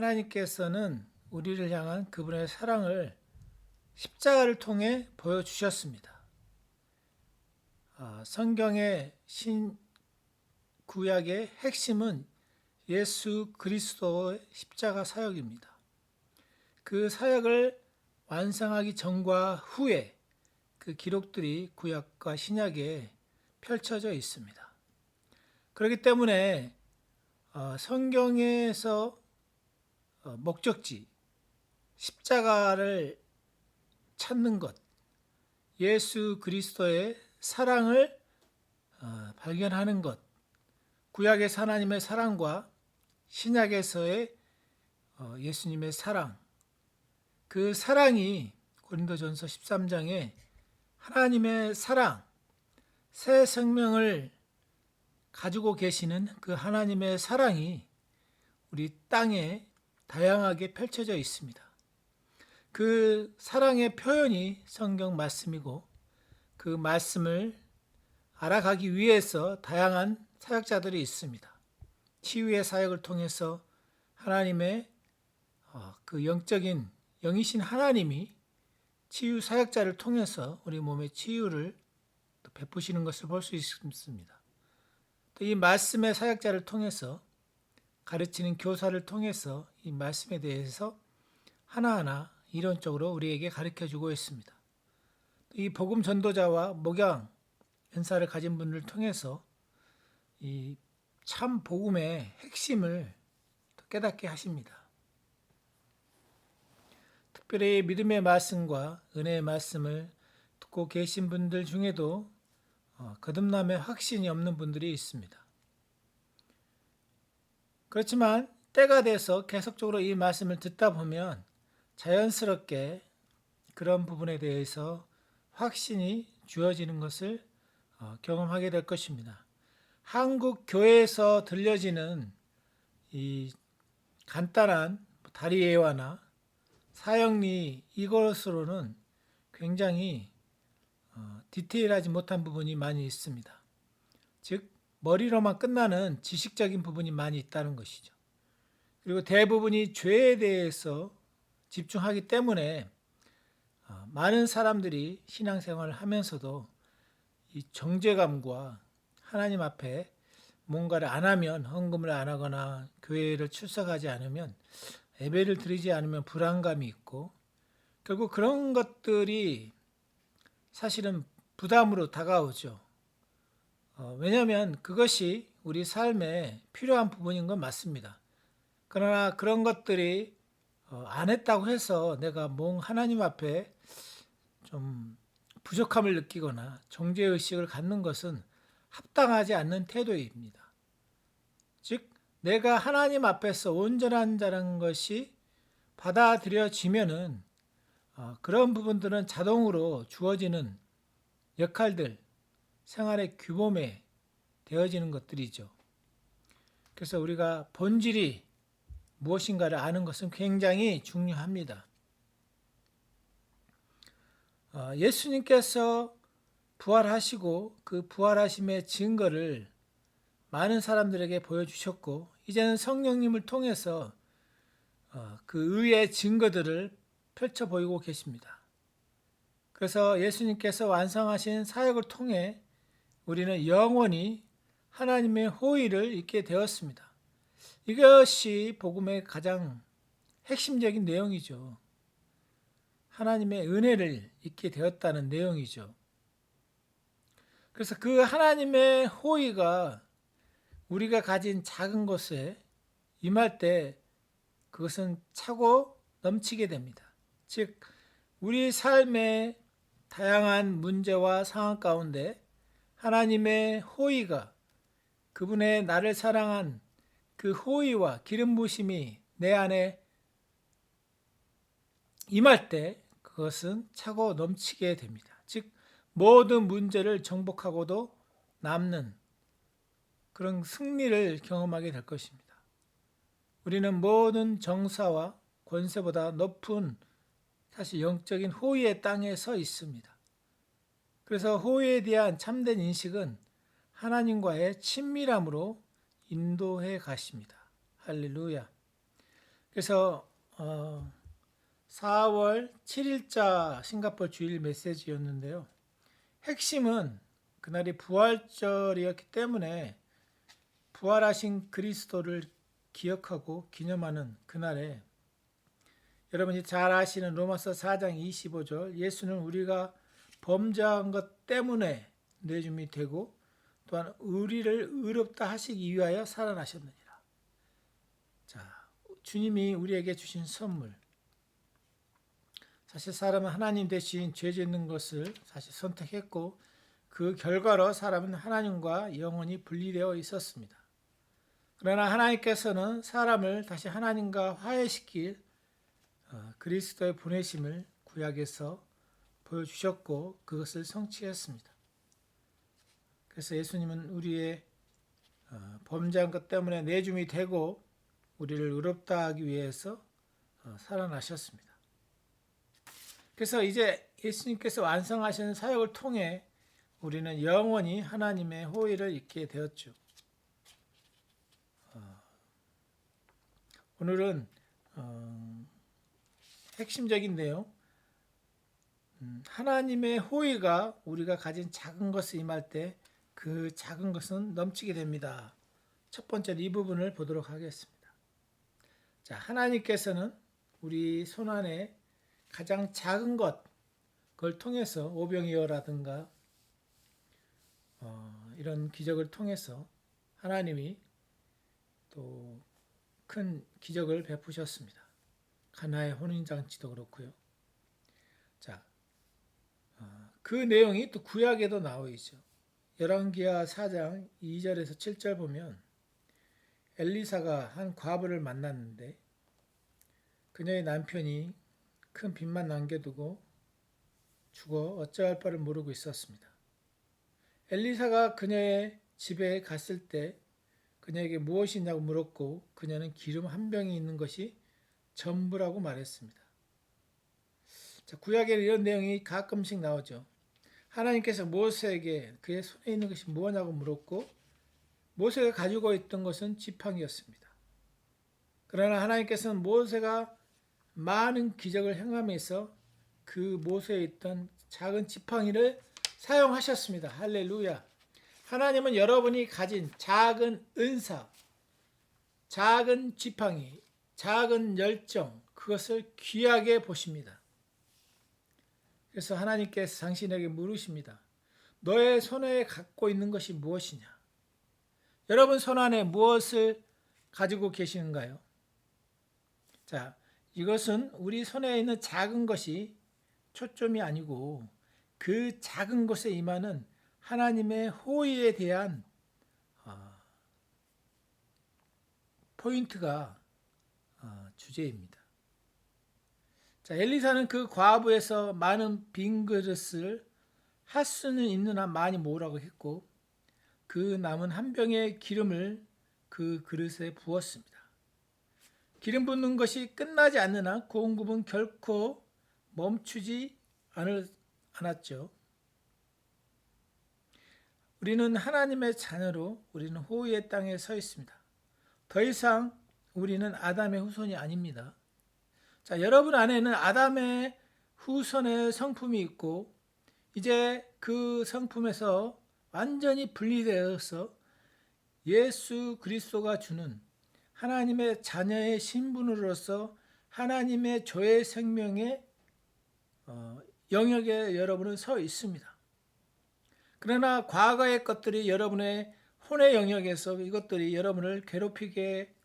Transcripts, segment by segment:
하나님께서는 우리를 향한 그분의 사랑을 십자가를 통해 보여주셨습니다. 성경의 구약의 핵심은 예수 그리스도의 십자가 사역입니다. 그 사역을 완성하기 전과 후에 그 기록들이 구약과 신약에 펼쳐져 있습니다. 그렇기 때문에 성경에서 목적지, 십자가를 찾는 것, 예수 그리스도의 사랑을 발견하는 것, 구약에서 하나님의 사랑과 신약에서의 예수님의 사랑, 그 사랑이 고린도전서 13장에 하나님의 사랑, 새 생명을 가지고 계시는 그 하나님의 사랑이 우리 땅에 다양하게 펼쳐져 있습니다. 그 사랑의 표현이 성경 말씀이고 그 말씀을 알아가기 위해서 다양한 사역자들이 있습니다. 치유의 사역을 통해서 하나님의 그 영이신 하나님이 치유 사역자를 통해서 우리 몸의 치유를 베푸시는 것을 볼 수 있습니다. 또 이 말씀의 사역자를 통해서 가르치는 교사를 통해서 이 말씀에 대해서 하나하나 이론적으로 우리에게 가르쳐주고 있습니다. 이 복음 전도자와 목양 은사를 가진 분을 통해서 이 참 복음의 핵심을 깨닫게 하십니다. 특별히 믿음의 말씀과 은혜의 말씀을 듣고 계신 분들 중에도 거듭남의 확신이 없는 분들이 있습니다. 그렇지만 때가 돼서 계속적으로 이 말씀을 듣다 보면 자연스럽게 그런 부분에 대해서 확신이 주어지는 것을 경험하게 될 것입니다. 한국 교회에서 들려지는 이 간단한 다리 예화나 사형리 이것으로는 굉장히 디테일하지 못한 부분이 많이 있습니다. 즉 머리로만 끝나는 지식적인 부분이 많이 있다는 것이죠. 그리고 대부분이 죄에 대해서 집중하기 때문에 많은 사람들이 신앙생활을 하면서도 이 정죄감과 하나님 앞에 뭔가를 안 하면, 헌금을 안 하거나 교회를 출석하지 않으면, 예배를 드리지 않으면 불안감이 있고, 결국 그런 것들이 사실은 부담으로 다가오죠. 왜냐하면 그것이 우리 삶에 필요한 부분인 건 맞습니다. 그러나 그런 것들이 안 했다고 해서 내가 하나님 앞에 좀 부족함을 느끼거나 정죄의식을 갖는 것은 합당하지 않는 태도입니다. 즉 내가 하나님 앞에서 온전한 자라는 것이 받아들여지면은 그런 부분들은 자동으로 주어지는 역할들, 생활의 규범에 되어지는 것들이죠. 그래서 우리가 본질이 무엇인가를 아는 것은 굉장히 중요합니다. 예수님께서 부활하시고 그 부활하심의 증거를 많은 사람들에게 보여주셨고 이제는 성령님을 통해서 그 의의 증거들을 펼쳐 보이고 계십니다. 그래서 예수님께서 완성하신 사역을 통해 우리는 영원히 하나님의 호의를 잊게 되었습니다. 이것이 복음의 가장 핵심적인 내용이죠. 하나님의 은혜를 잊게 되었다는 내용이죠. 그래서 그 하나님의 호의가 우리가 가진 작은 것에 임할 때 그것은 차고 넘치게 됩니다. 즉 우리 삶의 다양한 문제와 상황 가운데 하나님의 호의가 그분의 나를 사랑한 그 호의와 기름 부으심이 내 안에 임할 때 그것은 차고 넘치게 됩니다. 즉 모든 문제를 정복하고도 남는 그런 승리를 경험하게 될 것입니다. 우리는 모든 정사와 권세보다 높은 사실 영적인 호의의 땅에 서 있습니다. 그래서 호의에 대한 참된 인식은 하나님과의 친밀함으로 인도해 가십니다. 할렐루야. 그래서 4월 7일자 싱가포르 주일 메시지였는데요. 핵심은 그날이 부활절이었기 때문에 부활하신 그리스도를 기억하고 기념하는 그날에 여러분이 잘 아시는 로마서 4장 25절 예수는 우리가 범죄한 것 때문에 내줌이 되고 또한 우리를 의롭다 하시기 위하여 살아나셨느니라. 자, 주님이 우리에게 주신 선물. 사실 사람은 하나님 대신 죄 짓는 것을 사실 선택했고 그 결과로 사람은 하나님과 영원히 분리되어 있었습니다. 그러나 하나님께서는 사람을 다시 하나님과 화해시킬 그리스도의 보내심을 구약에서 보여주셨고 그것을 성취했습니다. 그래서 예수님은 우리의 범죄한 것 때문에 내줌이 되고 우리를 의롭다 하기 위해서 살아나셨습니다. 그래서 이제 예수님께서 완성하신 사역을 통해 우리는 영원히 하나님의 호의를 입게 되었죠. 오늘은 핵심적인데요. 하나님의 호의가 우리가 가진 작은 것을 임할 때 그 작은 것은 넘치게 됩니다. 첫 번째 이 부분을 보도록 하겠습니다. 자, 하나님께서는 우리 손안에 가장 작은 것, 그걸 통해서 오병이어라든가 이런 기적을 통해서 하나님이 또 큰 기적을 베푸셨습니다. 가나의 혼인잔치도 그렇고요. 자, 그 내용이 또 구약에도 나와 있죠. 열왕기하 4장 2절에서 7절 보면 엘리사가 한 과부를 만났는데 그녀의 남편이 큰 빚만 남겨두고 죽어 어찌할 바를 모르고 있었습니다. 엘리사가 그녀의 집에 갔을 때 그녀에게 무엇이 있냐고 물었고 그녀는 기름 한 병이 있는 것이 전부라고 말했습니다. 자, 구약에 이런 내용이 가끔씩 나오죠. 하나님께서 모세에게 그의 손에 있는 것이 무엇냐고 물었고 모세가 가지고 있던 것은 지팡이였습니다. 그러나 하나님께서는 모세가 많은 기적을 행하면서 그 모세에 있던 작은 지팡이를 사용하셨습니다. 할렐루야. 하나님은 여러분이 가진 작은 은사, 작은 지팡이, 작은 열정, 그것을 귀하게 보십니다. 그래서 하나님께서 당신에게 물으십니다. 너의 손에 갖고 있는 것이 무엇이냐? 여러분 손 안에 무엇을 가지고 계시는가요? 자, 이것은 우리 손에 있는 작은 것이 초점이 아니고 그 작은 것에 임하는 하나님의 호의에 대한 포인트가 주제입니다. 자, 엘리사는 그 과부에서 많은 빈 그릇을 할 수는 있는 한 많이 모으라고 했고 그 남은 한 병의 기름을 그 그릇에 부었습니다. 기름 붓는 것이 끝나지 않는 한 공급은 결코 멈추지 않았죠. 우리는 하나님의 자녀로 우리는 호의의 땅에 서 있습니다. 더 이상 우리는 아담의 후손이 아닙니다. 자, 여러분 안에는 아담의 후손의 성품이 있고 이제 그 성품에서 완전히 분리되어서 예수 그리스도가 주는 하나님의 자녀의 신분으로서 하나님의 조의 생명의 영역에 여러분은 서 있습니다. 그러나 과거의 것들이 여러분의 혼의 영역에서 이것들이 여러분을 괴롭히게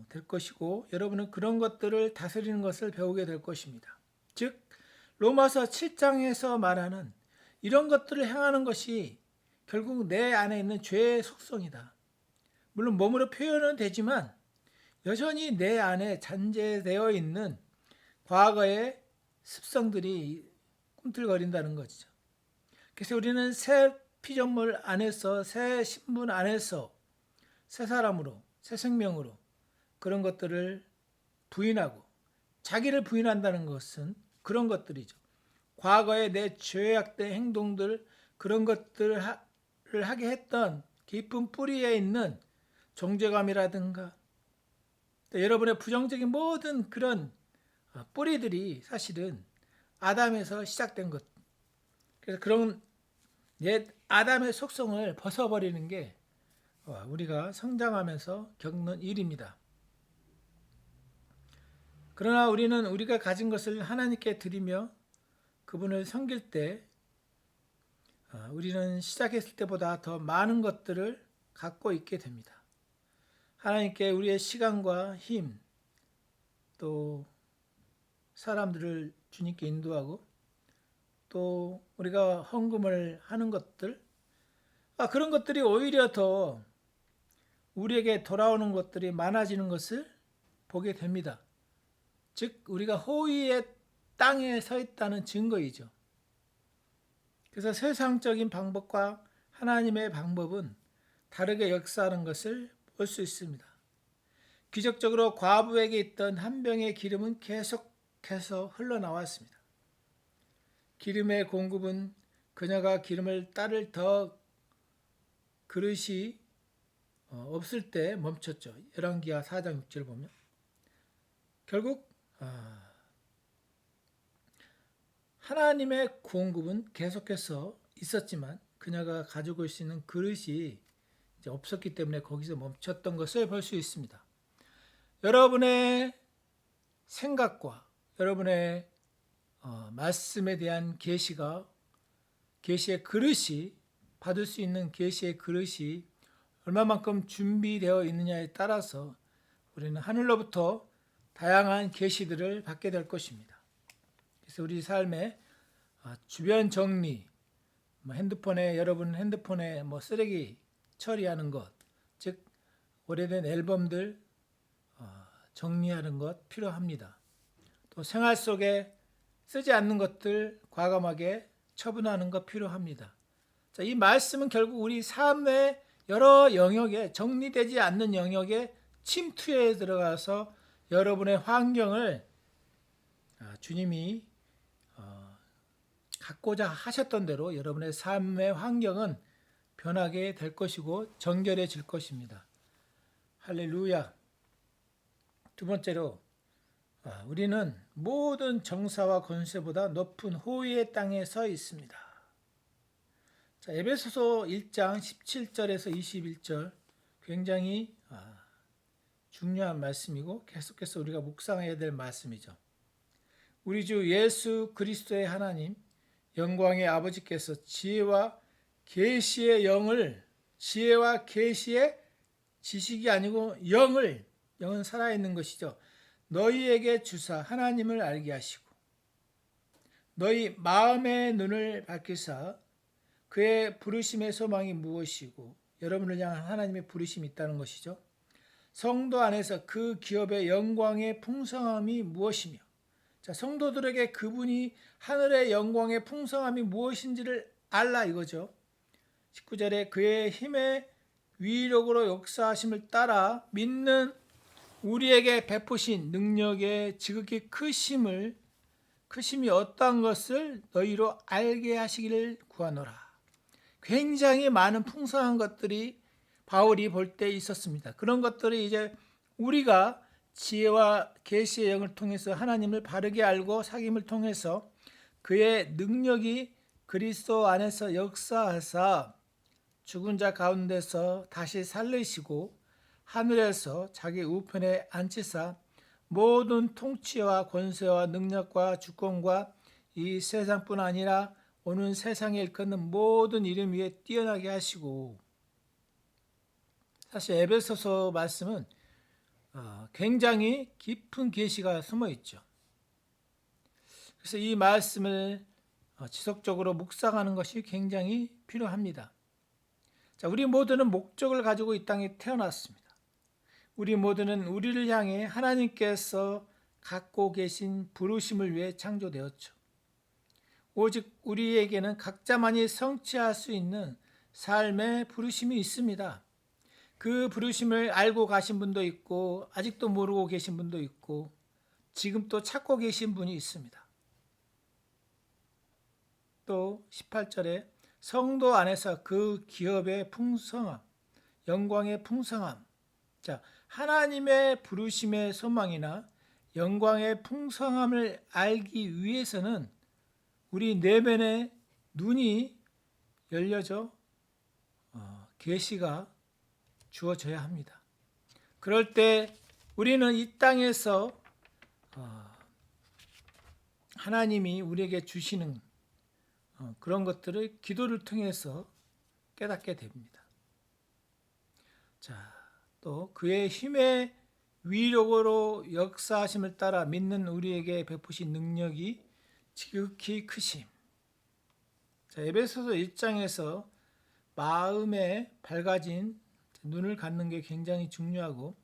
될 것이고 여러분은 그런 것들을 다스리는 것을 배우게 될 것입니다. 즉 로마서 7장에서 말하는 이런 것들을 행하는 것이 결국 내 안에 있는 죄의 속성이다. 물론 몸으로 표현은 되지만 여전히 내 안에 잔재되어 있는 과거의 습성들이 꿈틀거린다는 것이죠. 그래서 우리는 새 피조물 안에서 새 신분 안에서 새 사람으로 새 생명으로 그런 것들을 부인하고 자기를 부인한다는 것은 그런 것들이죠. 과거에 내 죄악된 행동들 그런 것들을 하게 했던 깊은 뿌리에 있는 정죄감이라든가 또 여러분의 부정적인 모든 그런 뿌리들이 사실은 아담에서 시작된 것. 그래서 그런 옛 아담의 속성을 벗어버리는 게 우리가 성장하면서 겪는 일입니다. 그러나 우리는 우리가 가진 것을 하나님께 드리며 그분을 섬길 때 우리는 시작했을 때보다 더 많은 것들을 갖고 있게 됩니다. 하나님께 우리의 시간과 힘, 또 사람들을 주님께 인도하고 또 우리가 헌금을 하는 것들, 그런 것들이 오히려 더 우리에게 돌아오는 것들이 많아지는 것을 보게 됩니다. 즉 우리가 호의의 땅에 서 있다는 증거이죠. 그래서 세상적인 방법과 하나님의 방법은 다르게 역사하는 것을 볼 수 있습니다. 기적적으로 과부에게 있던 한 병의 기름은 계속해서 흘러나왔습니다. 기름의 공급은 그녀가 기름을 따를 더 그릇이 없을 때 멈췄죠. 열왕기하 4장 6절 보면 결국 하나님의 공급은 계속해서 있었지만 그녀가 가지고 올 수 있는 그릇이 이제 없었기 때문에 거기서 멈췄던 것을 볼 수 있습니다. 여러분의 생각과 여러분의 말씀에 대한 계시의 그릇이 받을 수 있는 계시의 그릇이 얼마만큼 준비되어 있느냐에 따라서 우리는 하늘로부터 다양한 계시들을 받게 될 것입니다. 그래서 우리 삶의 주변 정리, 여러분 핸드폰에 쓰레기 처리하는 것, 즉 오래된 앨범들 정리하는 것 필요합니다. 또 생활 속에 쓰지 않는 것들 과감하게 처분하는 것 필요합니다. 자, 이 말씀은 결국 우리 삶의 여러 영역에 정리되지 않는 영역에 침투에 들어가서 여러분의 환경을 주님이 갖고자 하셨던 대로 여러분의 삶의 환경은 변하게 될 것이고 정결해질 것입니다. 할렐루야. 두 번째로 우리는 모든 정사와 권세보다 높은 호의의 땅에 서 있습니다. 자, 에베소서 1장 17절에서 21절 굉장히 중요한 말씀이고 계속해서 우리가 묵상해야 될 말씀이죠. 우리 주 예수 그리스도의 하나님 영광의 아버지께서 지혜와 계시의 영을 지혜와 계시의 지식이 아니고 영은 살아있는 것이죠. 너희에게 주사 하나님을 알게 하시고 너희 마음의 눈을 밝히사 그의 부르심의 소망이 무엇이고 여러분을 향한 하나님의 부르심이 있다는 것이죠. 성도 안에서 그 기업의 영광의 풍성함이 무엇이며 자, 성도들에게 그분이 하늘의 영광의 풍성함이 무엇인지를 알라 이거죠. 19절에 그의 힘의 위력으로 역사하심을 따라 믿는 우리에게 베푸신 능력의 지극히 크심이 어떠한 것을 너희로 알게 하시기를 구하노라. 굉장히 많은 풍성한 것들이 바울이 볼 때 있었습니다. 그런 것들이 이제 우리가 지혜와 계시의 영을 통해서 하나님을 바르게 알고 사귐을 통해서 그의 능력이 그리스도 안에서 역사하사 죽은 자 가운데서 다시 살리시고 하늘에서 자기 우편에 앉히사 모든 통치와 권세와 능력과 주권과 이 세상뿐 아니라 오는 세상에 일컫는 모든 이름 위에 뛰어나게 하시고 사실 에베소서 말씀은 굉장히 깊은 계시가 숨어 있죠. 그래서 이 말씀을 지속적으로 묵상하는 것이 굉장히 필요합니다. 자, 우리 모두는 목적을 가지고 이 땅에 태어났습니다. 우리 모두는 우리를 향해 하나님께서 갖고 계신 부르심을 위해 창조되었죠. 오직 우리에게는 각자만이 성취할 수 있는 삶의 부르심이 있습니다. 그 부르심을 알고 가신 분도 있고 아직도 모르고 계신 분도 있고 지금 또 찾고 계신 분이 있습니다. 또 18절에 성도 안에서 그 기업의 풍성함, 영광의 풍성함. 자, 하나님의 부르심의 소망이나 영광의 풍성함을 알기 위해서는 우리 내면의 눈이 열려져 계시가 주어져야 합니다. 그럴 때 우리는 이 땅에서 하나님이 우리에게 주시는 그런 것들을 기도를 통해서 깨닫게 됩니다. 자, 또 그의 힘의 위력으로 역사하심을 따라 믿는 우리에게 베푸신 능력이 지극히 크심. 자, 에베소서 1장에서 마음에 밝아진 눈을 갖는 게 굉장히 중요하고,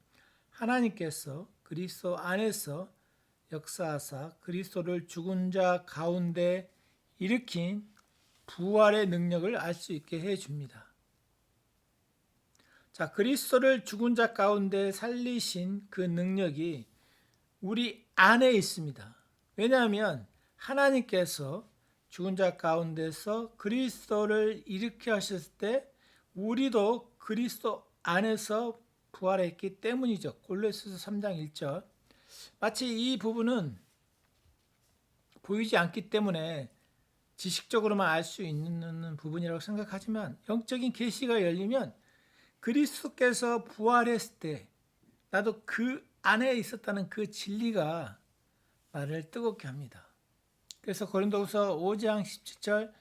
하나님께서 그리스도 안에서 역사하사 그리스도를 죽은 자 가운데 일으킨 부활의 능력을 알 수 있게 해줍니다. 자, 그리스도를 죽은 자 가운데 살리신 그 능력이 우리 안에 있습니다. 왜냐하면 하나님께서 죽은 자 가운데서 그리스도를 일으켜 하셨을 때 우리도 그리스도 안에서 부활했기 때문이죠. 골로새서 3장 1절. 마치 이 부분은 보이지 않기 때문에 지식적으로만 알 수 있는 부분이라고 생각하지만, 영적인 계시가 열리면 그리스도께서 부활했을 때 나도 그 안에 있었다는 그 진리가 나를 뜨겁게 합니다. 그래서 고린도후서 5장 17절,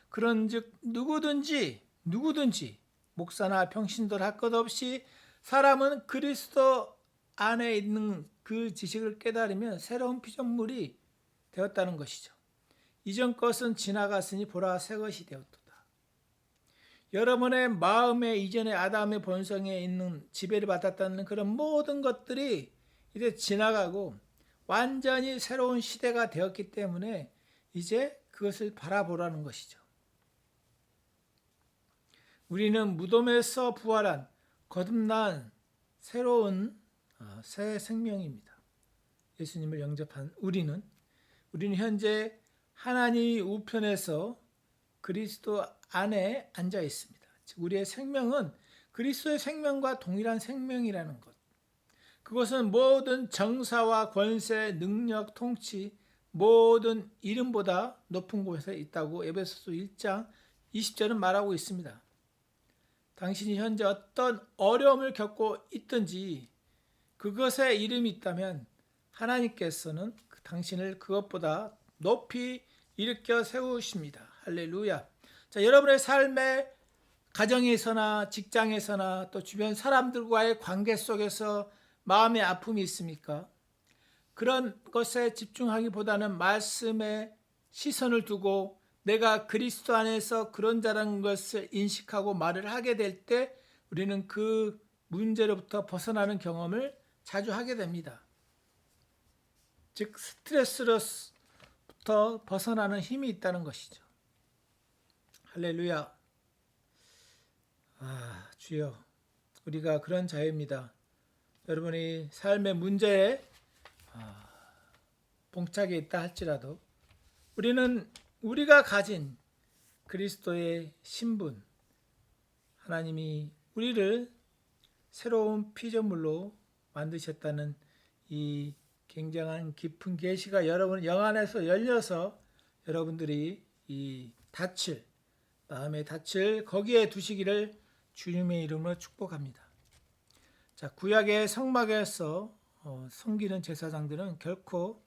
그런즉 누구든지 목사나 평신도를 할 것 없이 사람은 그리스도 안에 있는 그 지식을 깨달으면 새로운 피조물이 되었다는 것이죠. 이전 것은 지나갔으니 보라 새 것이 되었도다. 여러분의 마음에 이전에 아담의 본성에 있는 지배를 받았다는 그런 모든 것들이 이제 지나가고 완전히 새로운 시대가 되었기 때문에 이제 그것을 바라보라는 것이죠. 우리는 무덤에서 부활한 거듭난 새로운 새 생명입니다. 예수님을 영접한 우리는 현재 하나님의 우편에서 그리스도 안에 앉아 있습니다. 즉 우리의 생명은 그리스도의 생명과 동일한 생명이라는 것. 그것은 모든 정사와 권세, 능력, 통치, 모든 이름보다 높은 곳에 있다고 에베소서 1장 20절은 말하고 있습니다. 당신이 현재 어떤 어려움을 겪고 있든지 그것에 이름이 있다면 하나님께서는 당신을 그것보다 높이 일으켜 세우십니다. 할렐루야. 자, 여러분의 삶의 가정에서나 직장에서나 또 주변 사람들과의 관계 속에서 마음의 아픔이 있습니까? 그런 것에 집중하기보다는 말씀에 시선을 두고 내가 그리스도 안에서 그런 자라는 것을 인식하고 말을 하게 될 때 우리는 그 문제로부터 벗어나는 경험을 자주 하게 됩니다. 즉 스트레스로부터 벗어나는 힘이 있다는 것이죠. 할렐루야. 주여, 우리가 그런 자입니다. 여러분이 삶의 문제에 봉착해 있다 할지라도 우리는 우리가 가진 그리스도의 신분, 하나님이 우리를 새로운 피조물로 만드셨다는 이 굉장한 깊은 계시가 여러분 영 안에서 열려서 여러분들이 이 마음의 닻을 거기에 두시기를 주님의 이름으로 축복합니다. 자, 구약의 성막에서 섬기는 제사장들은 결코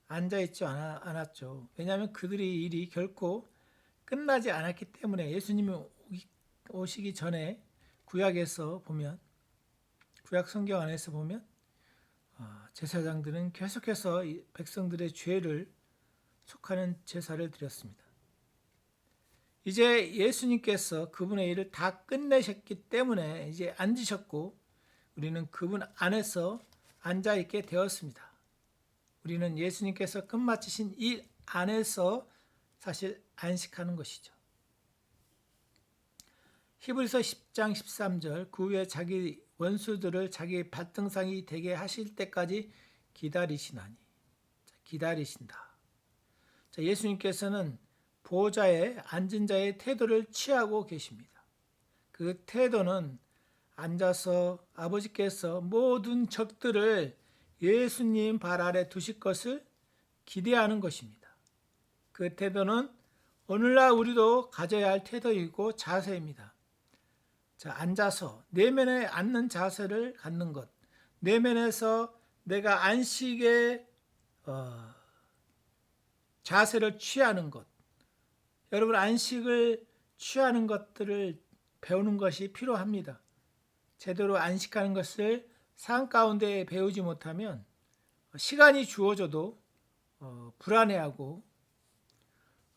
앉아있지 않았죠. 왜냐하면 그들의 일이 결코 끝나지 않았기 때문에 예수님이 오시기 전에 구약에서 보면, 구약 성경 안에서 보면 제사장들은 계속해서 백성들의 죄를 속하는 제사를 드렸습니다. 이제 예수님께서 그분의 일을 다 끝내셨기 때문에 이제 앉으셨고 우리는 그분 안에서 앉아있게 되었습니다. 우리는 예수님께서 끝마치신 일 안에서 사실 안식하는 것이죠. 히브리서 10장 13절, 그 후에 자기 원수들을 자기 발등상이 되게 하실 때까지 기다리시나니. 기다리신다. 자, 예수님께서는 보좌에 앉은 자의 태도를 취하고 계십니다. 그 태도는 앉아서 아버지께서 모든 적들을 예수님 발 아래 두실 것을 기대하는 것입니다. 그 태도는 오늘날 우리도 가져야 할 태도이고 자세입니다. 자, 앉아서 내면에 앉는 자세를 갖는 것, 내면에서 내가 안식의 자세를 취하는 것, 여러분 안식을 취하는 것들을 배우는 것이 필요합니다. 제대로 안식하는 것을 삶 가운데 배우지 못하면 시간이 주어져도 불안해하고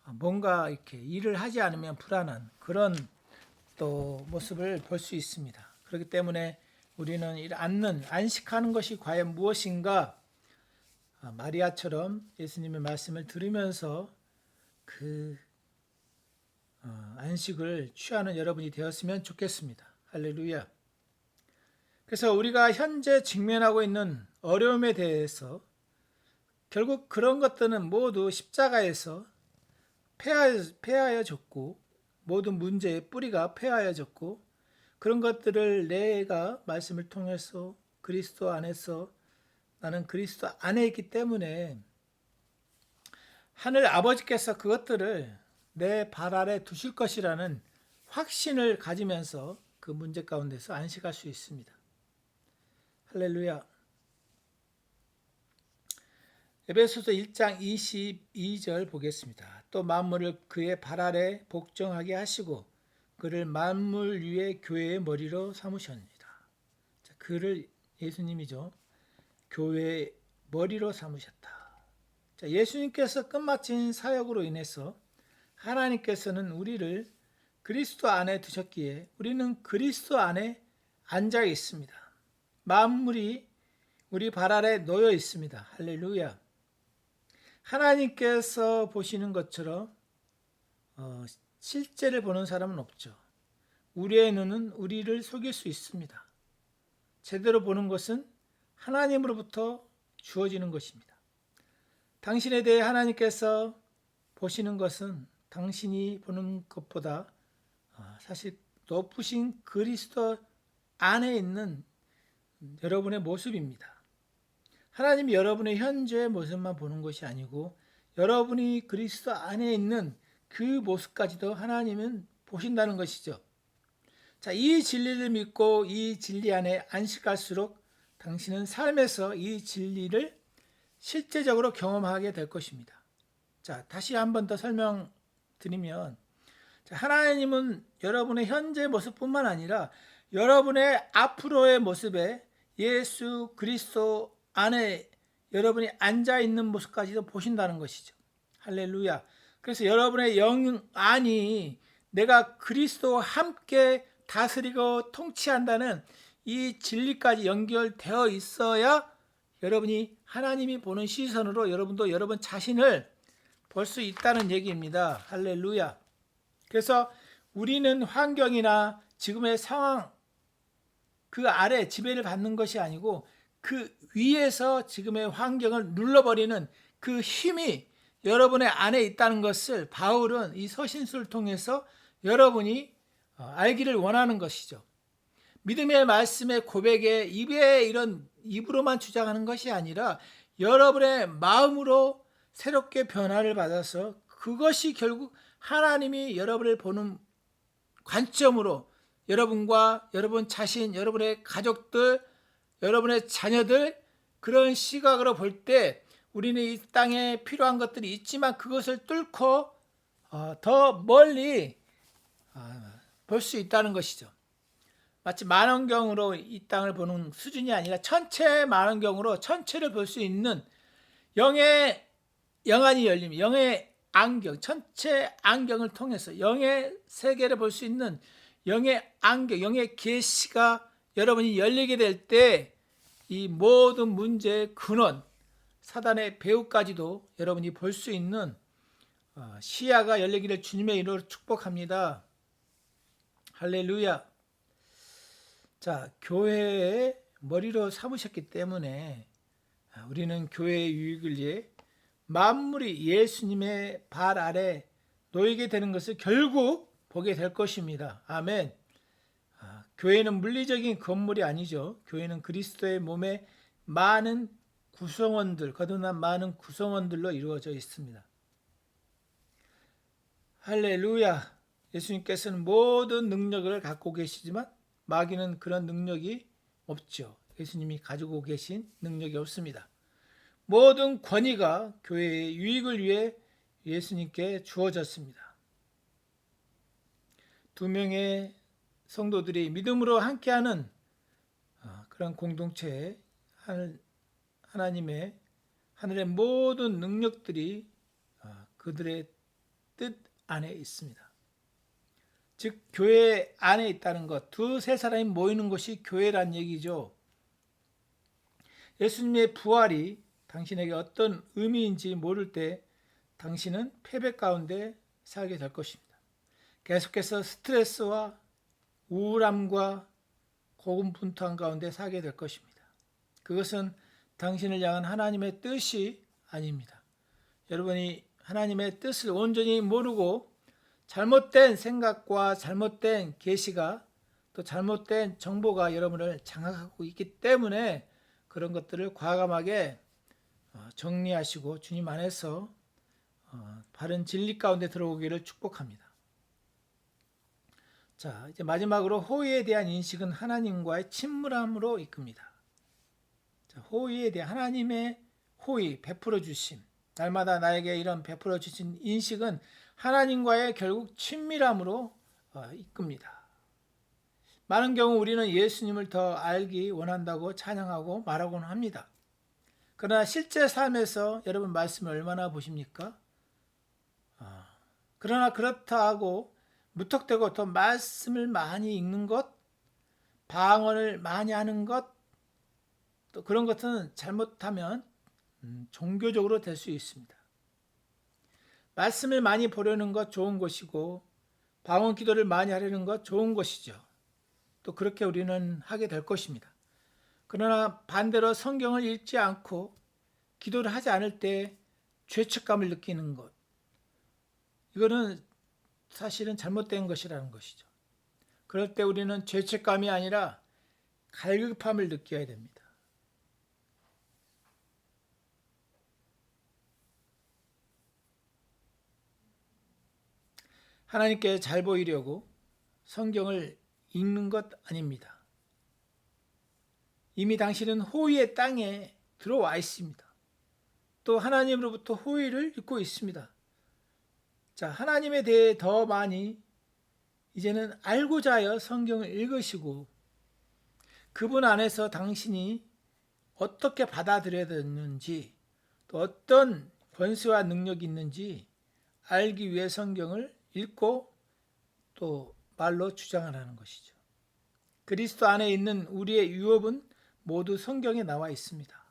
뭔가 이렇게 일을 하지 않으면 불안한 그런 또 모습을 볼 수 있습니다. 그렇기 때문에 우리는 안식하는 것이 과연 무엇인가, 마리아처럼 예수님의 말씀을 들으면서 그 안식을 취하는 여러분이 되었으면 좋겠습니다. 할렐루야. 그래서 우리가 현재 직면하고 있는 어려움에 대해서 결국 그런 것들은 모두 십자가에서 폐하여졌고, 모든 문제의 뿌리가 폐하여졌고, 그런 것들을 내가 말씀을 통해서 그리스도 안에서, 나는 그리스도 안에 있기 때문에 하늘 아버지께서 그것들을 내 발 아래 두실 것이라는 확신을 가지면서 그 문제 가운데서 안식할 수 있습니다. 할렐루야. 에베소서 1장 22절 보겠습니다. 또 만물을 그의 발 아래 복종하게 하시고 그를 만물 위에 교회의 머리로 삼으셨습니다. 자, 그를 예수님이죠. 교회의 머리로 삼으셨다. 자, 예수님께서 끝마친 사역으로 인해서 하나님께서는 우리를 그리스도 안에 두셨기에 우리는 그리스도 안에 앉아 있습니다. 만물이 우리 발 아래 놓여 있습니다. 할렐루야. 하나님께서 보시는 것처럼 실제를 보는 사람은 없죠. 우리의 눈은 우리를 속일 수 있습니다. 제대로 보는 것은 하나님으로부터 주어지는 것입니다. 당신에 대해 하나님께서 보시는 것은 당신이 보는 것보다 사실 높으신 그리스도 안에 있는 여러분의 모습입니다. 하나님이 여러분의 현재의 모습만 보는 것이 아니고 여러분이 그리스도 안에 있는 그 모습까지도 하나님은 보신다는 것이죠. 자, 이 진리를 믿고 이 진리 안에 안식할수록 당신은 삶에서 이 진리를 실제적으로 경험하게 될 것입니다. 자, 다시 한 번 더 설명드리면, 하나님은 여러분의 현재 모습뿐만 아니라 여러분의 앞으로의 모습에 예수 그리스도 안에 여러분이 앉아 있는 모습까지도 보신다는 것이죠. 할렐루야. 그래서 여러분의 영 안이 내가 그리스도와 함께 다스리고 통치한다는 이 진리까지 연결되어 있어야 여러분이 하나님이 보는 시선으로 여러분도 여러분 자신을 볼 수 있다는 얘기입니다. 할렐루야. 그래서 우리는 환경이나 지금의 상황 그 아래 지배를 받는 것이 아니고 그 위에서 지금의 환경을 눌러버리는 그 힘이 여러분의 안에 있다는 것을 바울은 이 서신서를 통해서 여러분이 알기를 원하는 것이죠. 믿음의 말씀의 고백에 이런 입으로만 주장하는 것이 아니라 여러분의 마음으로 새롭게 변화를 받아서 그것이 결국 하나님이 여러분을 보는 관점으로 여러분과 여러분 자신, 여러분의 가족들, 여러분의 자녀들 그런 시각으로 볼 때 우리는 이 땅에 필요한 것들이 있지만 그것을 뚫고 더 멀리 볼 수 있다는 것이죠. 마치 만원경으로 이 땅을 보는 수준이 아니라 천체 만원경으로 천체를 볼 수 있는 영의 영안이 열리면 영의 안경, 천체 안경을 통해서 영의 세계를 볼 수 있는 영의 안경, 영의 계시가 여러분이 열리게 될 때 이 모든 문제의 근원, 사단의 배후까지도 여러분이 볼 수 있는 시야가 열리기를 주님의 이름으로 축복합니다. 할렐루야. 자, 교회의 머리로 삼으셨기 때문에 우리는 교회의 유익을 위해 만물이 예수님의 발 아래 놓이게 되는 것을 결국 보게 될 것입니다. 아멘. 교회는 물리적인 건물이 아니죠. 교회는 그리스도의 몸의 많은 구성원들, 거듭난 많은 구성원들로 이루어져 있습니다. 할렐루야. 예수님께서는 모든 능력을 갖고 계시지만 마귀는 그런 능력이 없죠. 예수님이 가지고 계신 능력이 없습니다. 모든 권위가 교회의 유익을 위해 예수님께 주어졌습니다. 두 명의 성도들이 믿음으로 함께하는 그런 공동체에 하나님의 하늘의 모든 능력들이 그들의 뜻 안에 있습니다. 즉 교회 안에 있다는 것, 두세 사람이 모이는 것이 교회란 얘기죠. 예수님의 부활이 당신에게 어떤 의미인지 모를 때 당신은 패배 가운데 살게 될 것입니다. 계속해서 스트레스와 우울함과 고군분투한 가운데 살게 될 것입니다. 그것은 당신을 향한 하나님의 뜻이 아닙니다. 여러분이 하나님의 뜻을 온전히 모르고 잘못된 생각과 잘못된 계시가 또 잘못된 정보가 여러분을 장악하고 있기 때문에 그런 것들을 과감하게 정리하시고 주님 안에서 바른 진리 가운데 들어오기를 축복합니다. 자, 이제 마지막으로 호의에 대한 인식은 하나님과의 친밀함으로 이끕니다. 자, 호의에 대한 하나님의 호의, 베풀어 주심, 날마다 나에게 이런 베풀어 주신 인식은 하나님과의 결국 친밀함으로 이끕니다. 많은 경우 우리는 예수님을 더 알기 원한다고 찬양하고 말하고는 합니다. 그러나 실제 삶에서 여러분 말씀을 얼마나 보십니까? 그러나 그렇다 하고 무턱대고 더 말씀을 많이 읽는 것, 방언을 많이 하는 것, 또 그런 것은 잘못하면 종교적으로 될 수 있습니다. 말씀을 많이 보려는 것 좋은 것이고 방언 기도를 많이 하려는 것 좋은 것이죠. 또 그렇게 우리는 하게 될 것입니다. 그러나 반대로 성경을 읽지 않고 기도를 하지 않을 때 죄책감을 느끼는 것, 이거는 사실은 잘못된 것이라는 것이죠. 그럴 때 우리는 죄책감이 아니라 갈급함을 느껴야 됩니다. 하나님께 잘 보이려고 성경을 읽는 것 아닙니다. 이미 당신은 호의의 땅에 들어와 있습니다. 또 하나님으로부터 호의를 입고 있습니다. 자, 하나님에 대해 더 많이 이제는 알고자 하여 성경을 읽으시고 그분 안에서 당신이 어떻게 받아들여야 되는지 또 어떤 권세와 능력이 있는지 알기 위해 성경을 읽고 또 말로 주장을 하는 것이죠. 그리스도 안에 있는 우리의 유업은 모두 성경에 나와 있습니다.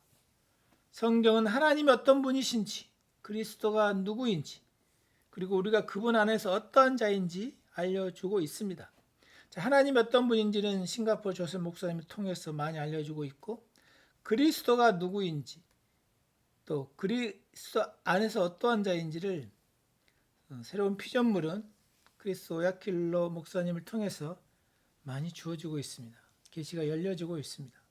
성경은 하나님이 어떤 분이신지, 그리스도가 누구인지, 그리고 우리가 그분 안에서 어떠한 자인지 알려주고 있습니다. 자, 하나님이 어떤 분인지는 싱가포르 조셉 목사님을 통해서 많이 알려주고 있고, 그리스도가 누구인지, 또 그리스도 안에서 어떠한 자인지를 새로운 피조물은 그리스도 오야킬로 목사님을 통해서 많이 주어지고 있습니다. 계시가 열려지고 있습니다.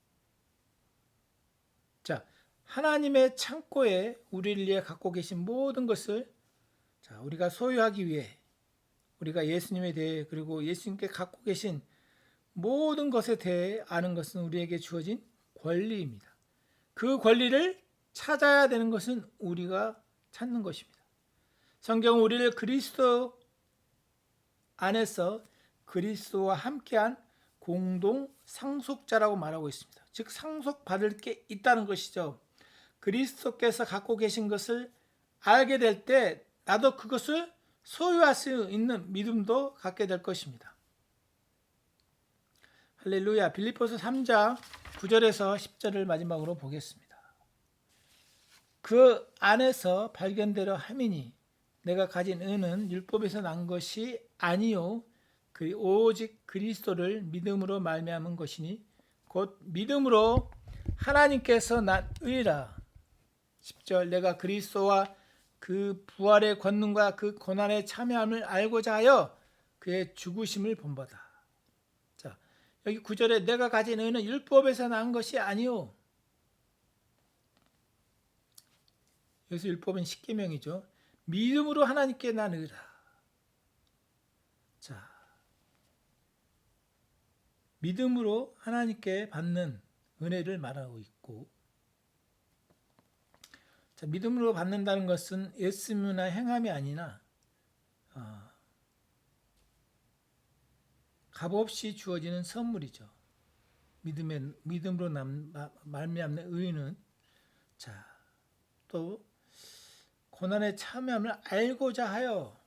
자, 하나님의 창고에 우리를 위해 갖고 계신 모든 것을 우리가 소유하기 위해 우리가 예수님에 대해 그리고 예수님께 갖고 계신 모든 것에 대해 아는 것은 우리에게 주어진 권리입니다. 그 권리를 찾아야 되는 것은 우리가 찾는 것입니다. 성경은 우리를 그리스도 안에서 그리스도와 함께한 공동 상속자라고 말하고 있습니다. 즉 상속받을 게 있다는 것이죠. 그리스도께서 갖고 계신 것을 알게 될 때 나도 그것을 소유할 수 있는 믿음도 갖게 될 것입니다. 할렐루야. 빌립보서 3장 9절에서 10절을 마지막으로 보겠습니다. 그 안에서 발견되려 함이니 내가 가진 은은 율법에서 난 것이 아니요 오직 그리스도를 믿음으로 말미암은 것이니 곧 믿음으로 하나님께서 난 의라. 10절 내가 그리스도와 그 부활의 권능과 그 고난의 참여함을 알고자 하여 그의 죽으심을 본받아. 자, 여기 9절에 내가 가진 의는 율법에서 난 것이 아니요. 여기서 율법은 십계명이죠. 믿음으로 하나님께 난 의라. 자, 믿음으로 하나님께 받는 은혜를 말하고 있고, 자, 믿음으로 받는다는 것은 애씀이나 행함이 아니라 값없이 주어지는 선물이죠. 믿음으로 말미암는 의는, 자, 또 고난에 참여함을 알고자 하여,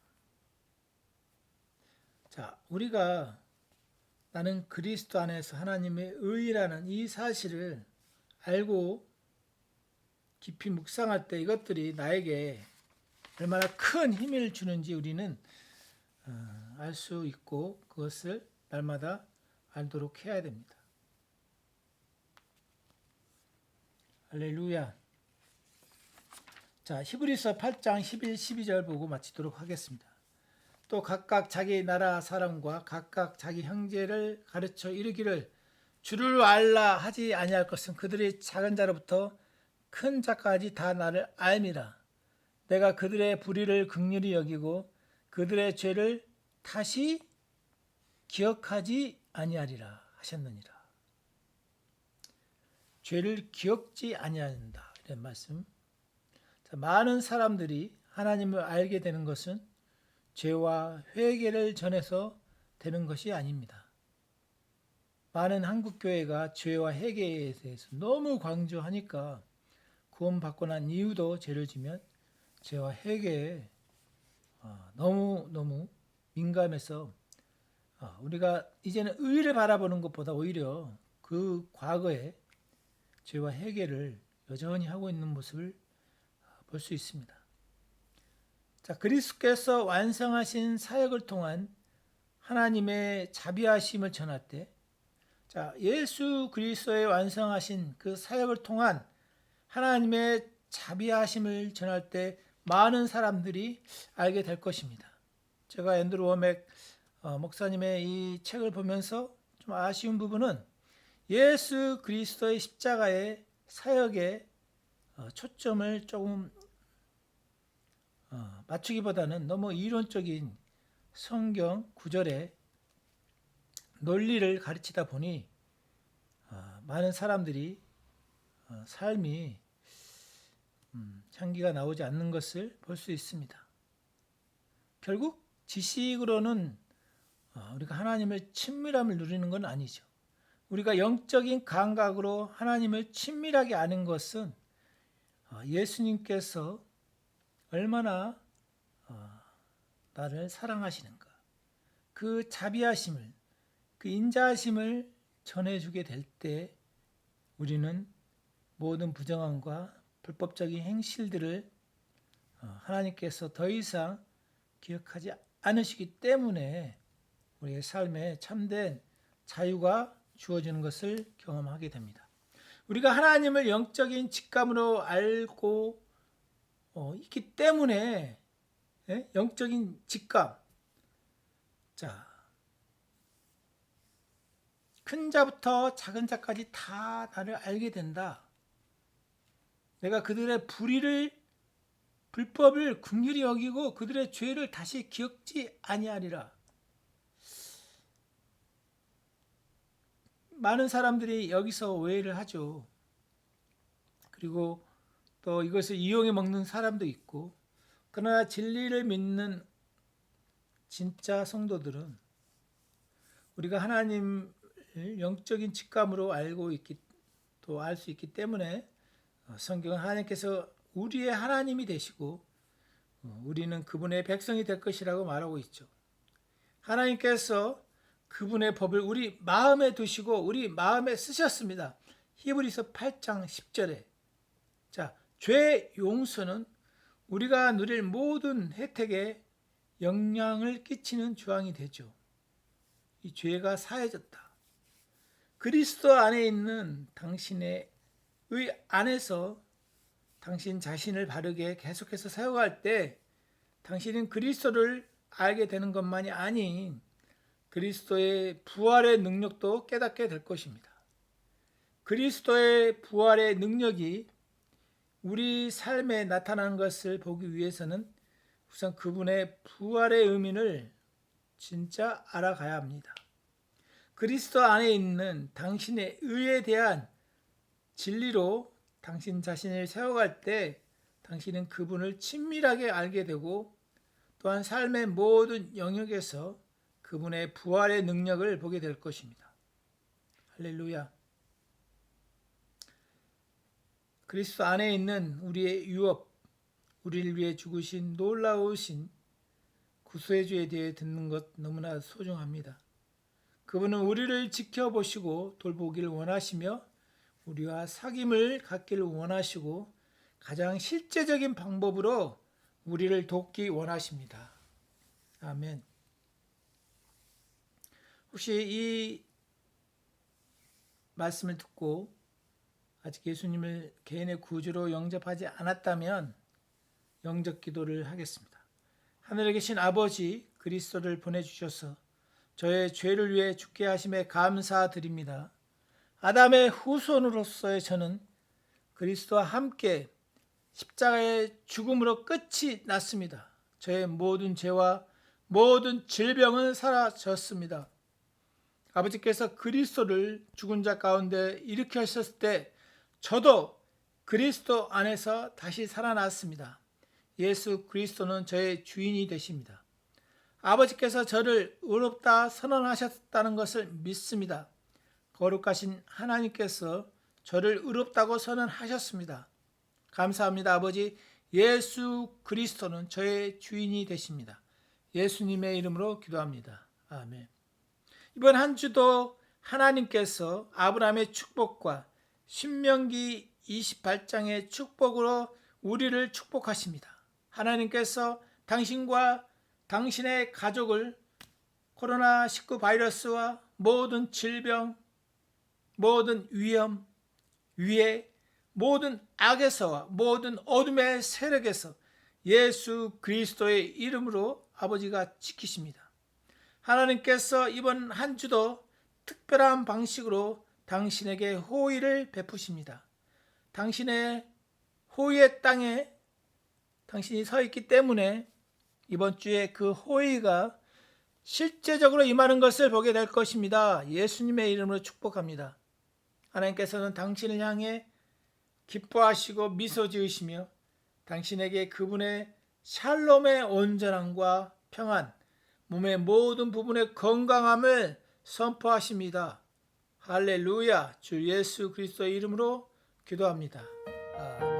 자, 우리가 나는 그리스도 안에서 하나님의 의라는 이 사실을 알고 깊이 묵상할 때 이것들이 나에게 얼마나 큰 힘을 주는지 우리는 알 수 있고 그것을 날마다 알도록 해야 됩니다. 할렐루야. 자, 히브리서 8장 11, 12절 보고 마치도록 하겠습니다. 또 각각 자기 나라 사람과 각각 자기 형제를 가르쳐 이르기를 주를 알라 하지 아니할 것은 그들의 작은 자로부터 큰 자까지 다 나를 알미라. 내가 그들의 불의를 긍휼히 여기고 그들의 죄를 다시 기억하지 아니하리라 하셨느니라. 죄를 기억지 아니한다 이런 말씀. 자, 많은 사람들이 하나님을 알게 되는 것은 죄와 회개를 전해서 되는 것이 아닙니다. 많은 한국교회가 죄와 회개에 대해서 너무 강조하니까 구원받고 난 이후도 죄를 지면 죄와 회개에 너무 민감해서 우리가 이제는 의를 바라보는 것보다 오히려 그 과거에 죄와 회개를 여전히 하고 있는 모습을 볼 수 있습니다. 자, 그리스도께서 완성하신 사역을 통한 하나님의 자비하심을 전할 때, 자, 예수 그리스도의 완성하신 그 사역을 통한 하나님의 자비하심을 전할 때 많은 사람들이 알게 될 것입니다. 제가 앤드루 워맥 목사님의 이 책을 보면서 좀 아쉬운 부분은 예수 그리스도의 십자가의 사역에 초점을 조금 맞추기보다는 너무 이론적인 성경 구절의 논리를 가르치다 보니 많은 사람들이 삶이 향기가 나오지 않는 것을 볼 수 있습니다. 결국 지식으로는 우리가 하나님의 친밀함을 누리는 건 아니죠. 우리가 영적인 감각으로 하나님을 친밀하게 아는 것은 예수님께서 얼마나 나를 사랑하시는가, 그 자비하심을, 그 인자하심을 전해주게 될 때 우리는 모든 부정함과 불법적인 행실들을 하나님께서 더 이상 기억하지 않으시기 때문에 우리의 삶에 참된 자유가 주어지는 것을 경험하게 됩니다. 우리가 하나님을 영적인 직감으로 알고 있기 때문에 영적인 직감, 자, 큰 자부터 작은 자까지 다 나를 알게 된다. 내가 그들의 불법을 긍휼히 여기고 그들의 죄를 다시 기억지 아니하리라. 많은 사람들이 여기서 오해를 하죠. 그리고 또 이것을 이용해 먹는 사람도 있고, 그러나 진리를 믿는 진짜 성도들은 우리가 하나님을 영적인 직감으로 알고 있기, 또 알 수 있기 때문에 성경은 하나님께서 우리의 하나님이 되시고 우리는 그분의 백성이 될 것이라고 말하고 있죠. 하나님께서 그분의 법을 우리 마음에 두시고 우리 마음에 쓰셨습니다. 히브리서 8장 10절에. 자, 죄 용서는 우리가 누릴 모든 혜택에 영향을 끼치는 조항이 되죠. 이 죄가 사해졌다. 그리스도 안에 있는 당신의 의 안에서 당신 자신을 바르게 계속해서 사용할 때 당신은 그리스도를 알게 되는 것만이 아닌 그리스도의 부활의 능력도 깨닫게 될 것입니다. 그리스도의 부활의 능력이 우리 삶에 나타나는 것을 보기 위해서는 우선 그분의 부활의 의미를 진짜 알아가야 합니다. 그리스도 안에 있는 당신의 의에 대한 진리로 당신 자신을 세워갈 때 당신은 그분을 친밀하게 알게 되고 또한 삶의 모든 영역에서 그분의 부활의 능력을 보게 될 것입니다. 할렐루야. 그리스도 안에 있는 우리의 유업, 우리를 위해 죽으신 놀라우신 구세주에 대해 듣는 것 너무나 소중합니다. 그분은 우리를 지켜보시고 돌보기를 원하시며 우리와 사귐을 갖기를 원하시고 가장 실제적인 방법으로 우리를 돕기 원하십니다. 아멘. 혹시 이 말씀을 듣고 아직 예수님을 개인의 구주로 영접하지 않았다면 영접 기도를 하겠습니다. 하늘에 계신 아버지, 그리스도를 보내주셔서 저의 죄를 위해 죽게 하심에 감사드립니다. 아담의 후손으로서의 저는 그리스도와 함께 십자가의 죽음으로 끝이 났습니다. 저의 모든 죄와 모든 질병은 사라졌습니다. 아버지께서 그리스도를 죽은 자 가운데 일으키셨을 때 저도 그리스도 안에서 다시 살아났습니다. 예수 그리스도는 저의 주인이 되십니다. 아버지께서 저를 의롭다 선언하셨다는 것을 믿습니다. 거룩하신 하나님께서 저를 의롭다고 선언하셨습니다. 감사합니다. 아버지, 예수 그리스도는 저의 주인이 되십니다. 예수님의 이름으로 기도합니다. 아멘. 이번 한 주도 하나님께서 아브라함의 축복과 신명기 28장의 축복으로 우리를 축복하십니다. 하나님께서 당신과 당신의 가족을 코로나19 바이러스와 모든 질병, 모든 위험, 위해, 모든 악에서와 모든 어둠의 세력에서 예수 그리스도의 이름으로 아버지가 지키십니다. 하나님께서 이번 한 주도 특별한 방식으로 당신에게 호의를 베푸십니다. 당신의 호의의 땅에 당신이 서 있기 때문에 이번 주에 그 호의가 실제적으로 임하는 것을 보게 될 것입니다. 예수님의 이름으로 축복합니다. 하나님께서는 당신을 향해 기뻐하시고 미소 지으시며 당신에게 그분의 샬롬의 온전함과 평안, 몸의 모든 부분의 건강함을 선포하십니다. 할렐루야. 주 예수 그리스도의 이름으로 기도합니다. 아멘.